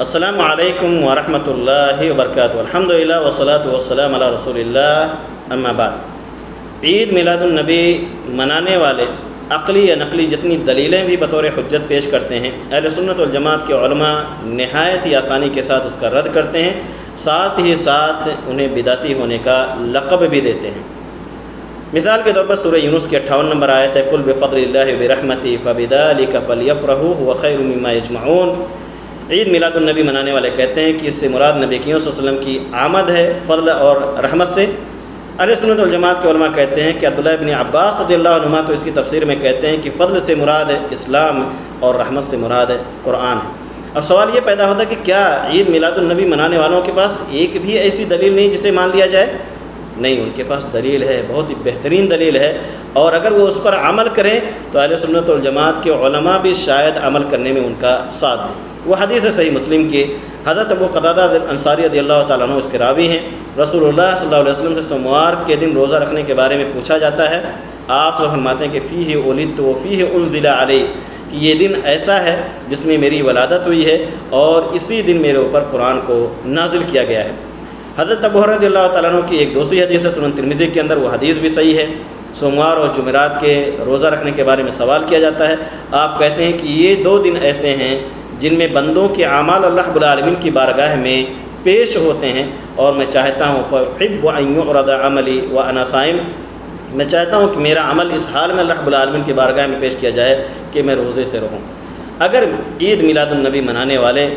السلام علیکم ورحمۃ اللہ وبرکاتہ۔ الحمدللہ والصلاۃ والسلام علی رسول اللہ، اما بعد۔ عید میلاد النبی منانے والے عقلی یا نقلی جتنی دلیلیں بھی بطور حجت پیش کرتے ہیں، اہل سنت والجماعت کے علماء نہایت ہی آسانی کے ساتھ اس کا رد کرتے ہیں، ساتھ ہی ساتھ انہیں بدعتی ہونے کا لقب بھی دیتے ہیں۔ مثال کے طور پر سورہ یونس کی 58 نمبر آیت ہے، قل بفضل اللہ وبرحمتہ فبذلک فلیفرحوا هو خیر مما یجمعون۔ عید میلاد النبی منانے والے کہتے ہیں کہ اس سے مراد نبی کریم صلی اللہ علیہ وسلم کی آمد ہے فضل اور رحمت سے۔ اہل سنت والجماعت کے علماء کہتے ہیں کہ عبداللہ ابن عباس رضی اللہ عنہما تو اس کی تفسیر میں کہتے ہیں کہ فضل سے مراد اسلام اور رحمت سے مراد قرآن ہے۔ اب سوال یہ پیدا ہوتا ہے کہ کیا عید میلاد النبی منانے والوں کے پاس ایک بھی ایسی دلیل نہیں جسے مان لیا جائے؟ نہیں، ان کے پاس دلیل ہے، بہت ہی بہترین دلیل ہے، اور اگر وہ اس پر عمل کریں تو اہل سنت والجماعت کے علماء بھی شاید عمل کرنے میں ان کا ساتھ دیں۔ وہ حدیث صحیح مسلم کی، حضرت ابو قتادہ انصاری رضی اللہ تعالیٰ عنہ اس کے راوی ہیں۔ رسول اللہ صلی اللہ علیہ وسلم سے سوموار کے دن روزہ رکھنے کے بارے میں پوچھا جاتا ہے، آپ صلی فرماتے ہیں کہ فیہ ولدت وفیہ انزل علی، کہ یہ دن ایسا ہے جس میں میری ولادت ہوئی ہے اور اسی دن میرے اوپر قرآن کو نازل کیا گیا ہے۔ حضرت ابو ہریرہ رضی اللہ تعالیٰ عنہ کی ایک دوسری حدیث ہے سنن ترمذی کے اندر، وہ حدیث بھی صحیح ہے۔ سوموار اور جمعرات کے روزہ رکھنے کے بارے میں سوال کیا جاتا ہے، آپ کہتے ہیں کہ یہ دو دن ایسے ہیں جن میں بندوں کے اعمال اللہ رب العالمین کی بارگاہ میں پیش ہوتے ہیں، اور میں چاہتا ہوں فأحب أن يعرض عملی وأنا صائم، میں چاہتا ہوں کہ میرا عمل اس حال میں اللہ رب العالمین کی بارگاہ میں پیش کیا جائے کہ میں روزے سے رہوں۔ اگر عید میلاد النبی منانے والے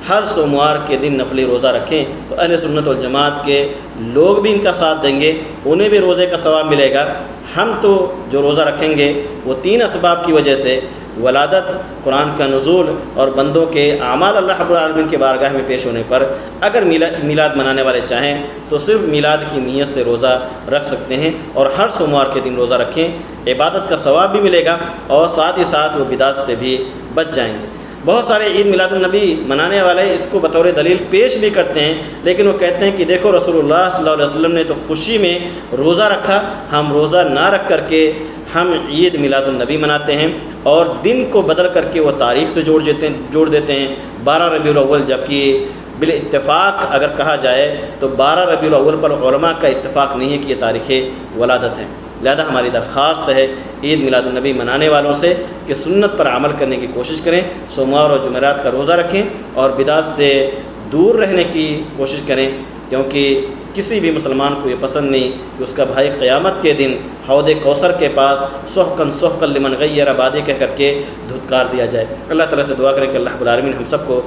ہر سوموار کے دن نفلی روزہ رکھیں تو اہل سنت والجماعت کے لوگ بھی ان کا ساتھ دیں گے، انہیں بھی روزے کا ثواب ملے گا۔ ہم تو جو روزہ رکھیں گے وہ تین اسباب کی وجہ سے، ولادت، قرآن کا نزول اور بندوں کے اعمال اللہ رب العالمین کے بارگاہ میں پیش ہونے پر، اگر میلاد منانے والے چاہیں تو صرف میلاد کی نیت سے روزہ رکھ سکتے ہیں، اور ہر سوموار کے دن روزہ رکھیں، عبادت کا ثواب بھی ملے گا اور ساتھ ہی ساتھ وہ بدعت سے بھی بچ جائیں گے۔ بہت سارے عید میلاد النبی منانے والے اس کو بطور دلیل پیش بھی کرتے ہیں، لیکن وہ کہتے ہیں کہ دیکھو رسول اللہ صلی اللہ علیہ وسلم نے تو خوشی میں روزہ رکھا، ہم روزہ نہ رکھ کر کے ہم عید میلاد النبی مناتے ہیں، اور دن کو بدل کر کے وہ تاریخ سے جوڑ دیتے ہیں 12 ربیع الاول، جبکہ بالاتفاق اگر کہا جائے تو 12 ربیع الاول پر علماء کا اتفاق نہیں ہے کہ یہ تاریخ ولادت ہے۔ لہذا ہماری درخواست ہے عید میلاد النبی منانے والوں سے کہ سنت پر عمل کرنے کی کوشش کریں، سوموار اور جمعرات کا روزہ رکھیں اور بدعت سے دور رہنے کی کوشش کریں، کیونکہ کسی بھی مسلمان کو یہ پسند نہیں کہ اس کا بھائی قیامت کے دن حوض کوثر کے پاس سحقن سحقن لمن غیر آبادی کہہ کر کے دھتکار دیا جائے۔ اللہ تعالیٰ سے دعا کریں کہ اللہ رب العالمین ہم سب کو